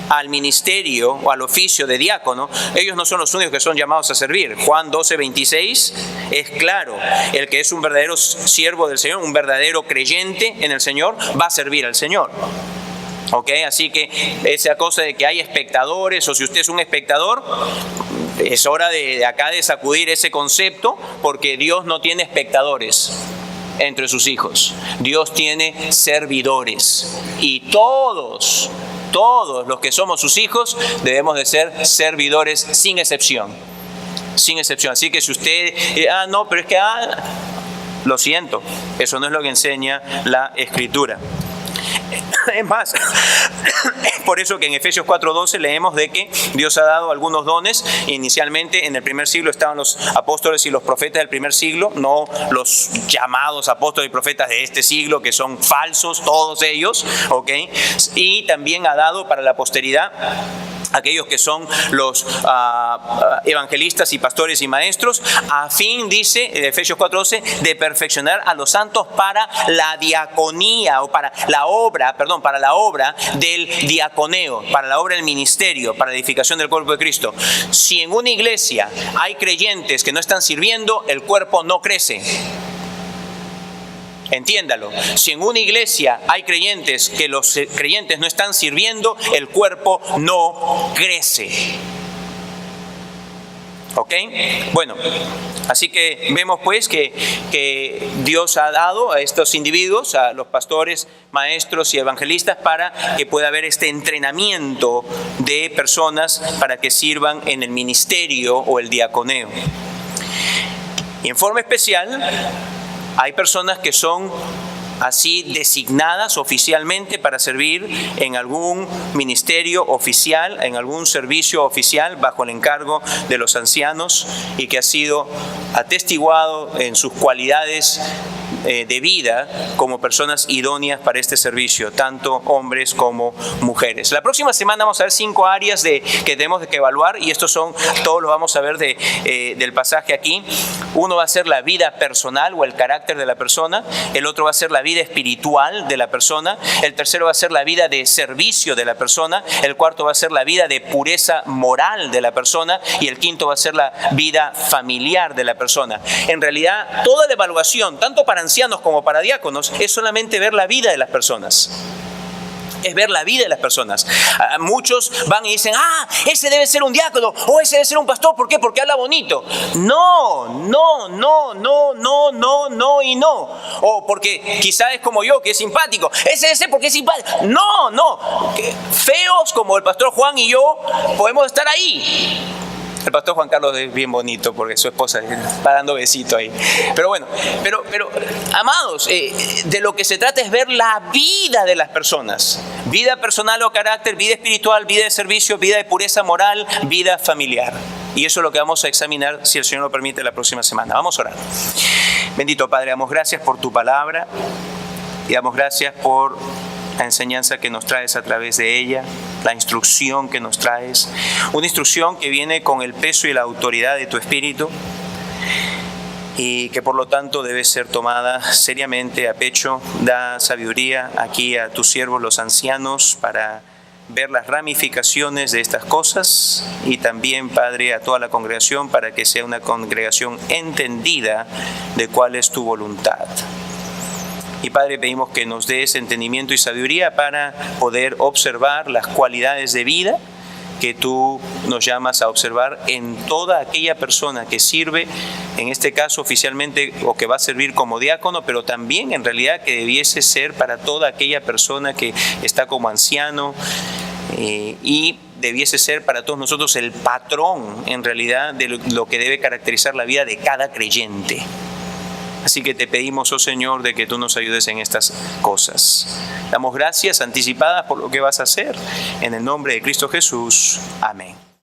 al ministerio o al oficio de diácono, ellos no son los únicos que son llamados a servir. Juan 12:26 es claro: el que es un verdadero siervo del Señor, un verdadero creyente en el Señor, va a servir al Señor. ¿Ok? Así que esa cosa de que hay espectadores, o si usted es un espectador, es hora de acá de sacudir ese concepto, porque Dios no tiene espectadores entre sus hijos. Dios tiene servidores, y todos los que somos sus hijos debemos de ser servidores sin excepción. Sin excepción. Así que si usted, no, pero es que, lo siento, eso no es lo que enseña la Escritura. Es más, es por eso que en Efesios 4:12 leemos de que Dios ha dado algunos dones. Inicialmente en el primer siglo estaban los apóstoles y los profetas del primer siglo, no los llamados apóstoles y profetas de este siglo, que son falsos todos ellos, ¿ok? Y también ha dado para la posteridad aquellos que son los evangelistas y pastores y maestros, a fin, dice Efesios 4:12, de perfeccionar a los santos para la diaconía, o para la obra del diaconeo, para la obra del ministerio, para la edificación del cuerpo de Cristo. Si en una iglesia hay creyentes que no están sirviendo, el cuerpo no crece. Entiéndalo, si en una iglesia hay creyentes que los creyentes no están sirviendo, el cuerpo no crece. ¿Ok? Bueno, así que vemos pues que Dios ha dado a estos individuos, a los pastores, maestros y evangelistas, para que pueda haber este entrenamiento de personas para que sirvan en el ministerio o el diaconeo. Y en forma especial, hay personas que son así designadas oficialmente para servir en algún ministerio oficial, en algún servicio oficial bajo el encargo de los ancianos, y que ha sido atestiguado en sus cualidades de vida como personas idóneas para este servicio, tanto hombres como mujeres. La próxima semana vamos a ver 5 áreas que tenemos que evaluar, y estos son, todos los vamos a ver del pasaje aquí. Uno va a ser la vida personal o el carácter de la persona, el otro va a ser la vida espiritual de la persona, el tercero va a ser la vida de servicio de la persona, el cuarto va a ser la vida de pureza moral de la persona, y el quinto va a ser la vida familiar de la persona. En realidad, toda la evaluación, tanto para ancianos como para diáconos, es solamente ver la vida de las personas. Es ver la vida de las personas. Muchos van y dicen, ese debe ser un diácono, o ese debe ser un pastor. ¿Por qué? Porque habla bonito. No y no. O porque quizás es como yo, que es simpático. Ese porque es simpático. No. Feos como el pastor Juan y yo podemos estar ahí. El pastor Juan Carlos es bien bonito porque su esposa va dando besito ahí. Pero bueno, pero amados, de lo que se trata es ver la vida de las personas. Vida personal o carácter, vida espiritual, vida de servicio, vida de pureza moral, vida familiar. Y eso es lo que vamos a examinar, si el Señor lo permite, la próxima semana. Vamos a orar. Bendito Padre, damos gracias por tu palabra y damos gracias por la enseñanza que nos traes a través de ella, la instrucción que nos traes, una instrucción que viene con el peso y la autoridad de tu Espíritu y que por lo tanto debe ser tomada seriamente a pecho. Da sabiduría aquí a tus siervos, los ancianos, para ver las ramificaciones de estas cosas y también, Padre, a toda la congregación para que sea una congregación entendida de cuál es tu voluntad. Y Padre, pedimos que nos des entendimiento y sabiduría para poder observar las cualidades de vida que tú nos llamas a observar en toda aquella persona que sirve, en este caso oficialmente, o que va a servir como diácono, pero también en realidad que debiese ser para toda aquella persona que está como anciano y debiese ser para todos nosotros el patrón en realidad de lo que debe caracterizar la vida de cada creyente. Así que te pedimos, oh Señor, de que tú nos ayudes en estas cosas. Damos gracias anticipadas por lo que vas a hacer. En el nombre de Cristo Jesús. Amén.